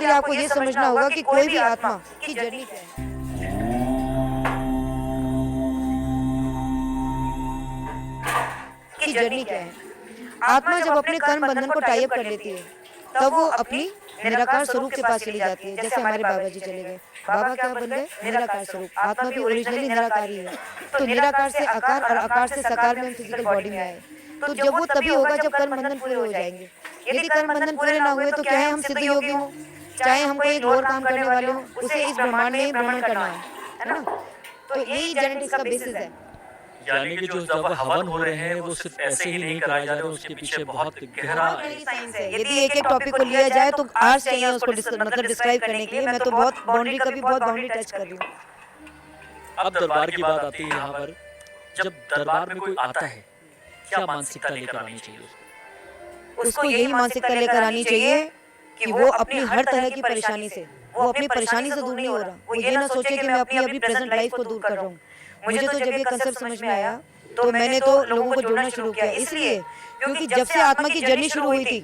लिए आपको ये समझना होगा कि कोई भी आत्मा की जर्नी क्या है। की जर्नी क्या है। आत्मा जब अपने कर्म बंधन को टाई अप कर लेती है तब वो अपनी निराकार स्वरूप के पास चली जाती है। जैसे हमारे बाबा जी चले गए, बाबा क्या बन गए? निराकार स्वरूप। आत्मा भी ओरिजिनली निराकार ही है। तो निराकार से आकार और आकार से साकार में हम फिजिकल बॉडी में आए। तो जब वो तभी होगा जब कर्म बंधन पूरे हो जाएंगे। यदि कर्म बंधन पूरे ना हुए तो क्या है, हम सिद्ध योगी हों, चाहे हम कोई और काम करने वाले हों, उसे इस ब्रह्मांड में ही भ्रमण करना है ना। तो यही जेनेटिक्स का बेसिस है। यानी कि जो जब हवन हो रहे हैं वो सिर्फ ऐसे ही नहीं कराए जा रहे, उसके पीछे बहुत गहरा साइंस है। यदि एक एक टॉपिक को लिया जाए तो आर्स चाहिए उसको मतलब डिस्क्राइब करने के लिए। मैं तो बहुत बाउंड्री का भी बहुत बाउंड्री टच कर रही हूँ। अब दरबार की बात आती है यहाँ पर, जब दरबार में कोई आता है क्या मानसिकता लेकर आनी चाहिए? उसको यही मानसिकता लेकर आनी चाहिए कि वो अपनी हर तरह की परेशानी से, वो अपनी परेशानी से दूर नहीं हो रहा। वो ये ना सोचे कि मैं अपनी अभी प्रेजेंट लाइफ को दूर कर रहा हूँ। मुझे तो जब ये कंसेप्ट समझ में आया तो मैंने तो लोगों को जोड़ना शुरू किया, इसलिए क्योंकि जब से आत्मा की जर्नी शुरू हुई थी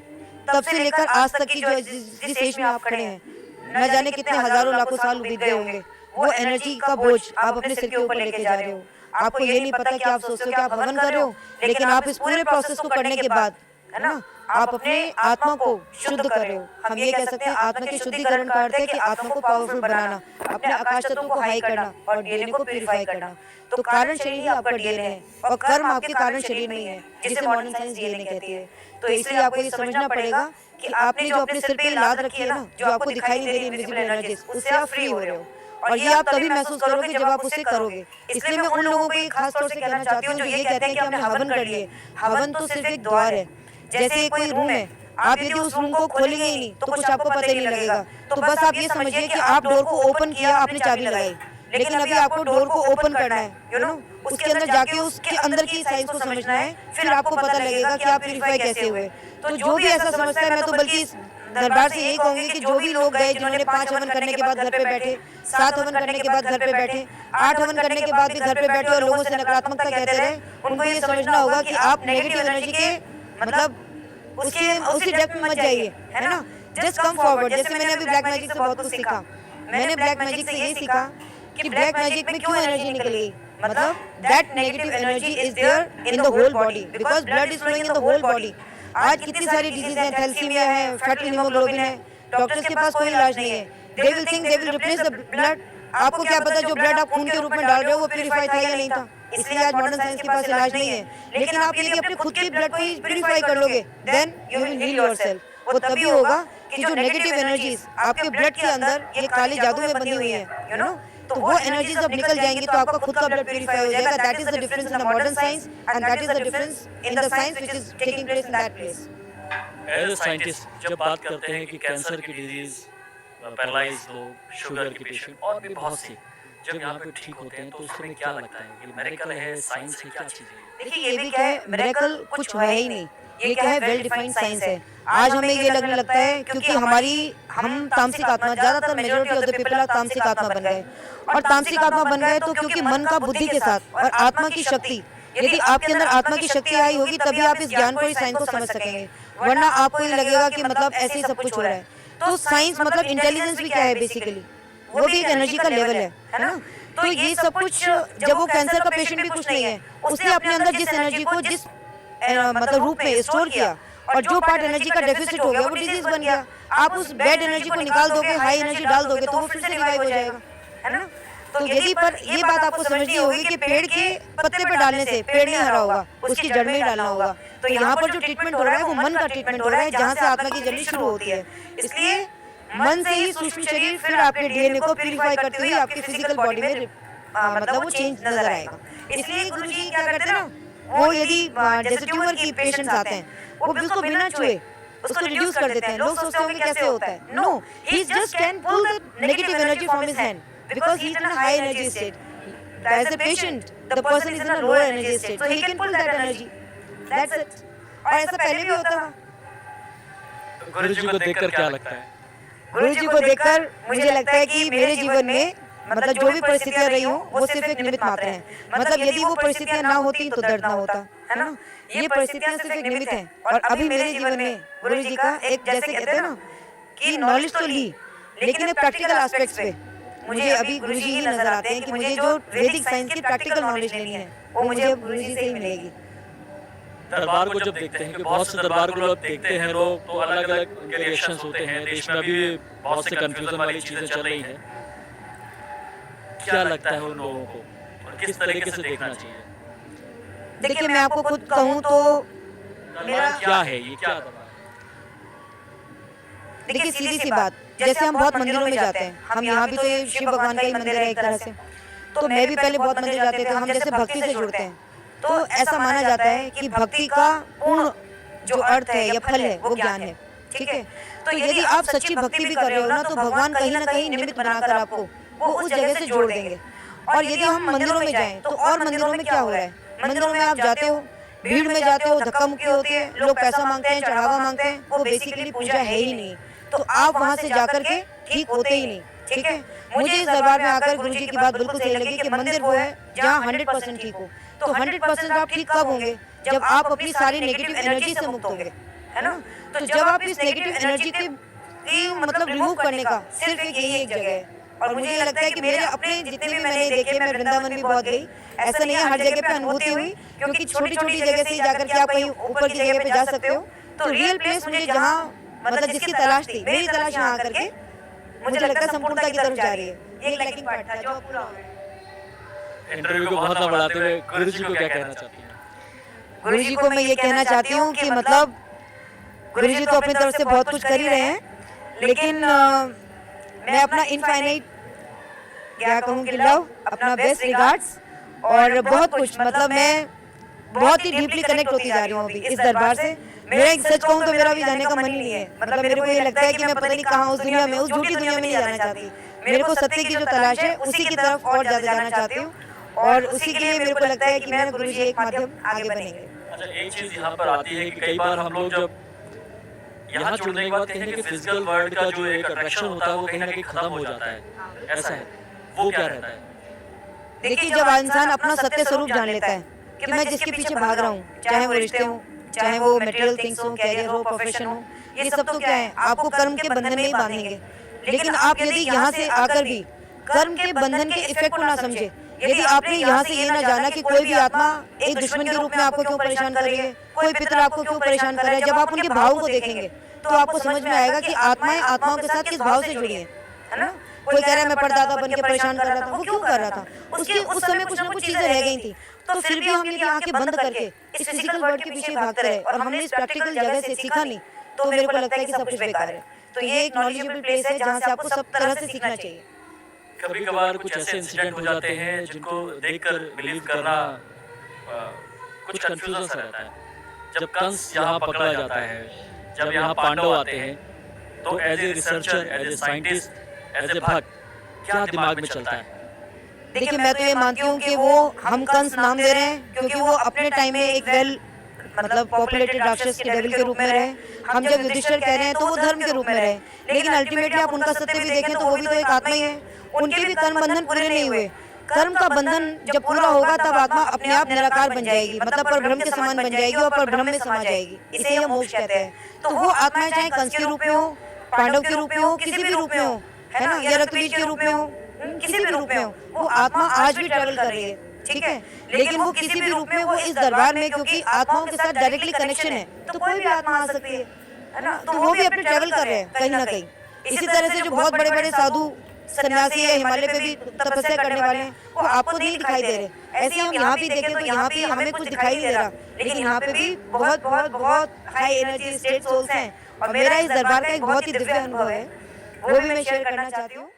तब से लेकर आज तक की जो जिस स्टेज में आप खड़े हैं, न जाने कितने हजारों लाखों साल बीत गए होंगे। वो एनर्जी का बोझ आप अपने सिर के ऊपर लेके जा रहे हो। आपको ये नहीं पता कि आप सोचते हो कि आप हवन कर रहे हो, लेकिन आप इस पूरे प्रोसेस को करने के बाद, है ना, आप अपने आत्मा को शुद्ध कर रहे हो। हम ये कह सकते हैं आत्मा के शुद्धिकरण का अर्थ है कि आत्मा को पावरफुल बनाना, अपने आकाश तत्व को हाई करना और डीएनए को प्यूरिफाई करना। तो कारण शरीर ही आपका डीएनए है और कर्म आपके कारण शरीर नहीं है, जिसे मॉडर्न साइंस डीएनए कहती है। तो इसलिए आपको ये समझना पड़ेगा कि आपने जो अपने सिर पे लाद रखी है ना, जो आपको दिखाई नहीं दे रही इनविजिबल एनर्जीज, उससे आप फ्री हो रहे हो। और ये आप तभी महसूस करोगे जब आप उसे करोगे। इसलिए मैं उन लोगों को ये खास तौर से कहना चाहती हूँ जो ये कहते हैं कि हमने हवन कर लिए। हवन तो सिर्फ एक द्वार है। जैसे कोई रूम है, आप यदि उस रूम को खोलेंगे ही नहीं तो कुछ आपको पता ही नहीं लगेगा। तो बस आप ये समझिए कि आप डोर को ओपन किया, आपने चाबी लगाई, लेकिन अभी आपको डोर को ओपन करना है, यू नो, उसके अंदर जाके उसके अंदर की साइंस को समझना है, फिर आपको पता लगेगा कि आप प्यूरिफाई कैसे हुए। तो जो भी ऐसा समझता है, मैं तो बल्कि इस दरबार से यही कहूंगी कि जो भी लोग गए जिन्होंने 5 हवन करने के बाद घर पे बैठे, 7 हवन करने के बाद घर पे बैठे, 8 हवन करने के बाद भी घर पे बैठे और लोगों से नकारात्मकता कहते रहे, उनको ये समझना होगा कि आप नेगेटिव एनर्जी के मतलब उसी डेप्थ में मत जाइए, है ना। Just come forward. जैसे मैंने अभी ब्लैक मैजिक से बहुत कुछ सीखा। मैंने ब्लैक मैजिक से ये सीखा कि ब्लैक मैजिक में क्यों एनर्जी निकलेगी, मतलब that negative energy is there in the whole body because blood is flowing in the whole body. आज कितनी सारी डिजीज है, थैलेसीमिया है, फैटी हीमोग्लोबिन है, डॉक्टर्स के पास कोई इलाज नहीं है। They will think they will replace the blood. आपको क्या पता जो ब्लड आप खून के रूप में डाल रहे हो वो प्यूरिफाई था या नहीं था। इसलिए आज मॉडर्न साइंस के पास इलाज नहीं है। लेकिन आप यदि अपने खुद के ब्लड को ही प्यूरिफाई कर लोगे, then you will heal yourself. वो तभी होगा कि जो नेगेटिव एनर्जीज आपके ब्लड के अंदर ये काली जादू में बंधी हुई है, यू नो, तो वो एनर्जीज जब निकल जाएंगी तो आपका खुद का ब्लड प्यूरिफाई हो जाएगा। That is the difference in the modern science and that is the difference in the science which is taking place in that place. As a scientist जब बात करते हैं कि कैंसर की डिजीज, पैरालाइज लोग, sugar के पेशेंट और भी बहुत सी जब यहाँ पे ठीक होते हैं तो उस समय क्या लगता है कि मिरेकल है, साइंस है, क्या चीज़ है? देखिए ये भी क्या है, मिरेकल कुछ है ही नहीं। ये क्या है, वेल डिफाइंड साइंस है। आज हमें ये लगने लगता है क्योंकि हम तामसिक आत्मा, ज्यादातर majority of the people are तामसिक आत्मा बन गए। और तामसिक आत्मा बन गए तो क्योंकि मन का बुद्धि के साथ और आत्मा की शक्ति, यदि आपके अंदर आत्मा की शक्ति आई होगी तभी आप इस ज्ञान को, इस साइंस को समझ सकेंगे। वरना आपको ये लगेगा कि मतलब ऐसे ही सब कुछ हो रहा है। तो साइंस मतलब इंटेलिजेंस भी क्या है, बेसिकली वो भी एक एनर्जी का लेवल है ना। तो ये सब कुछ, जब वो कैंसर का पेशेंट भी कुछ नहीं है, उसने अपने अंदर जिस एनर्जी को जिस मतलब रूप में स्टोर किया और जो पार्ट एनर्जी का डेफिसिट हो गया वो डिजीज बन गया। आप उस बैड एनर्जी को निकाल दोगे, हाई एनर्जी डाल दोगे तो वो फिर से रिवाइव हो जाएगा, है ना। तो यदि पर ये बात आपको समझनी होगी कि पेड़ के पत्ते पे डालने से पेड़ नहीं हरा होगा, उसकी जड़ में ही डालना होगा। तो यहाँ पर जो ट्रीटमेंट हो रहा है वो मन का ट्रीटमेंट हो रहा है, जहाँ से आत्मा की जर्नी शुरू होती है। इसलिए मन से ही सूक्ष्म शरीर फिर आपके डीएनए को प्यूरिफाई करते हुए आपकी फिजिकल बॉडी में मतलब वो चेंज नजर आएगा। इसलिए गुरुजी क्या करते हैं ना, वो यदि जैसे ट्यूमर की पेशेंट्स आते हैं, वो उसको बिना छुए उसको रिड्यूस कर देते हैं। लोग सोचते होंगे कैसे होता है, no, he just can pull the negative energy from his hand because he is in a high energy state. As a patient the person is in a lower energy state, so he can pull that energy, that's it. और ऐसा पहले भी होता था। गुरु जी को देखकर क्या लगता है? गुरु जी को देखकर मुझे लगता है कि मेरे जीवन में मतलब जो भी परिस्थितियां रही हूँ वो सिर्फ एक निमित्त मात्र है। मतलब यदि वो परिस्थितियां ना होती तो दर्द ना होता, है ना। ये परिस्थितियां सिर्फ एक निमित्त हैं। और अभी मेरे जीवन में गुरु जी का एक, जैसे कहते हैं ना कि नॉलेज तो ली, लेकिन प्रैक्टिकल एस्पेक्ट्स पे मुझे अभी गुरुजी ही नजर आते हैं कि मुझे जो वैदिक साइंस की प्रैक्टिकल नॉलेज लेनी है वो मुझे गुरुजी से ही मिलेगी। दरबार को जब देखते हैं कि बहुत से दरबार को लोग देखते हैं लोग तो अलग अलग उनके रिएक्शंस होते हैं, देश में अभी भी बहुत से कंफ्यूजन वाली चीजें चल रही हैं, क्या लगता है उन लोगों को और किस तरीके से देखना चाहिए? देखिए मैं आपको खुद कहूँ तो दरबार क्या है, ये क्या दरबार है? देखिए सीधी सी बात, जैसे हम बहुत मंदिरों में जाते हैं, हम यहाँ भी तो ये शिव भगवान का ही मंदिर है एक तरह से, तो मैं भी पहले बहुत मंदिर जाते थे, हम जैसे भक्ति से जुड़ते हैं तो ऐसा माना जाता है कि भक्ति का पूर्ण जो अर्थ है या फल है वो ज्ञान है, ठीक है। तो यदि आप सच्ची भक्ति भी कर रहे हो ना तो भगवान कहीं ना कहीं निमित्त बनाकर आपको वो उस जगह से जोड़ देंगे। और यदि हम मंदिरों में जाएं तो और मंदिरों में क्या हो रहा है, मंदिरों में आप जाते हो, भीड़ में जाते हो, धक्का मुक्की होती है, लोग पैसा मांगते हैं, चढ़ावा मांगते हैं, वो बेसिकली पूजा है ही नहीं, तो आप वहाँ से जाकर के ठीक होते ही नहीं, ठीक है। मुझे इस दरबार में आकर गुरुजी की बात बिल्कुल सही लगी कि मंदिर वो है जहाँ 100% ठीक हो। तो 100% आप ठीक कब होंगे, जब आप अपनी सारी नेगेटिव एनर्जी से मुक्त होंगे, है ना। तो जब आप इस नेगेटिव एनर्जी की मतलब रिमूव करने का सिर्फ एक यही एक जगह है। और मुझे ये लगता है कि मेरे अपने जितने भी मैंने देखे, मैं वृंदावन भी बहुत गई, ऐसा नहीं है हर जगह पे अनुभूति हुई, क्योंकि छोटी छोटी जगह से जाकर के आप कहीं ऊपर की जगह पे जा सकते हो। तो रियल प्लेस मुझे जहाँ मतलब जिसकी तलाश थी, मेरी तलाश यहाँ आकर के मुझे लगता है संपूर्णता की तरफ जा रही है। ये एक लैकिंग पार्ट था जो पूरा हो गया। इंटरव्यू को बहुत ना बढ़ाते हुए गुरुजी को क्या कहना चाहती हैं? गुरुजी को मैं ये कहना चाहती हूँ कि मतलब गुरुजी तो अपनी तरफ से बहुत कुछ कर ही रहे हैं, लेकिन मैं अपना इनफाइनाइट क्या कहूँ कि लव, अपना बेस्ट रिगार्ड्स और बहुत कुछ मतलब मैं बहुत ही डीपली कनेक्ट होती जा रही हूँ अभी इस दरबार से। मेरा एक सच कहूँ तो मेरा अभी जाने का मन ही नहीं है, मतलब मेरे को ये लगता है कि मैं पता नहीं कहाँ उस दुनिया में, उस झूठी दुनिया में नहीं जाना चाहती। मेरे को सत्य की जो तलाश है उसी की तरफ और ज्यादा जाना चाहती हूँ, और उसी के लिए मेरे को लगता है कि मैं गुरुजी एक माध्यम आगे बनेंगे। अच्छा, एक चीज यहाँ पर आती है कि कई बार हम लोग जब यहाँ जुड़ने के बाद कहेंगे कि फिजिकल वर्ल्ड का जो एक अट्रैक्शन होता है वो कहीं ना कहीं खत्म हो जाता है, ऐसा है, वो क्या रहता है? देखिए जब इंसान अपना सत्य स्वरूप जान लेता है कि मैं जिसके पीछे भाग रहा हूँ, चाहे वो रिश्ते हो, चाहे वो मटेरियल थिंग्स हो, कैरियर हो, प्रोफेशन हो, ये सब तो क्या है, आपको कर्म के बंधन में ही बांधेंगे। लेकिन आप यदि यहाँ से आकर भी कर्म के बंधन के इफेक्ट को ना समझे, यदि आपने यहाँ से ये ना जाना कि कोई भी आत्मा एक दुश्मन के रूप में आपको क्यों परेशान कर रही है, कोई पितर आपको क्यों परेशान कर रहा है, जब आप उनके भावों को देखेंगे तो आपको समझ में आएगा कि आत्माएं आत्माओं के साथ किस भाव से जुड़ी है ना। कोई कह रहा है मैं परदादा बन के परेशान कर रहा था, वो क्यों कर रहा था, उसके उस समय कुछ ना कुछ चीजें रह गई थी। तो फिर भी हम यदि आंखें बंद करके इस फिजिकल वर्ल्ड के पीछे भागते रहे और हमने इस प्रैक्टिकल जगह से सीखा नहीं, तो मेरे को लगता है कि सब कुछ बेकार है। तो ये एक नॉलेजेबल प्लेस है जहाँ से आपको सब तरह से सीखना चाहिए। कभी कभार कुछ ऐसे इंसिडेंट हो जाते हैं जिनको देखकर बिलीव करना कुछ कंफ्यूजन सा रहता है। जब कंस यहाँ पकड़ा जाता है, जब यहाँ पांडव आते हैं, तो as a researcher, as a scientist, as a भक्त, क्या दिमाग में चलता है? देखिए मैं तो ये मानती हूँ कि वो हम कंस नाम दे रहे हैं क्योंकि वो अपने टाइम में एक वेल मतलब पॉपुलेटेड राक्षस के डेविल के रूप में रहे। हम जब युधिष्ठिर कह रहे हैं तो वो धर्म के रूप में रहे, लेकिन अल्टीमेटली आप उनका सत्य भी देखें तो वो भी तो एक आत्मा ही है। उनके भी कर्म बंधन पूरे नहीं हुए। कर्म का बंधन जब पूरा होगा तब आत्मा अपने आप निराकार बन जाएगी, मतलब परब्रह्म के समान बन जाएगी और परब्रह्म में समा जाएगी। इसे हम मोक्ष कहते हैं। तो वो आत्माएं चाहे कंस के रूप में हो, पांडव के रूप में हो, किसी भी रूप में हो, है ना, या रक्तबीज के रूप में हो, किसी भी रूप में हो, वो आत्मा आज भी ट्रेवल कर रही है, ठीक है। लेकिन वो किसी भी रूप में वो इस दरबार में, क्योंकि आत्माओं के साथ डायरेक्टली कनेक्शन है, तो कोई भी आत्मा आ सकती है ना। तो वो भी अपने ट्रेवल कर रहे हैं कहीं ना कहीं। इसी तरह से जो बहुत बड़े बड़े साधु सन्यासी है हिमालय पे भी तपस्या करने वाले हैं, वो आपको नहीं दिखाई दे रहे। ऐसे हम यहाँ भी देखें तो यहाँ भी हमें कुछ दिखाई नहीं दे रहा, लेकिन यहाँ पे भी बहुत बहुत बहुत हाई एनर्जी स्टेट सोल्स हैं। और मेरा इस दरबार का एक बहुत ही दिव्य अनुभव है, वो भी मैं शेयर करना चाहती हूँ।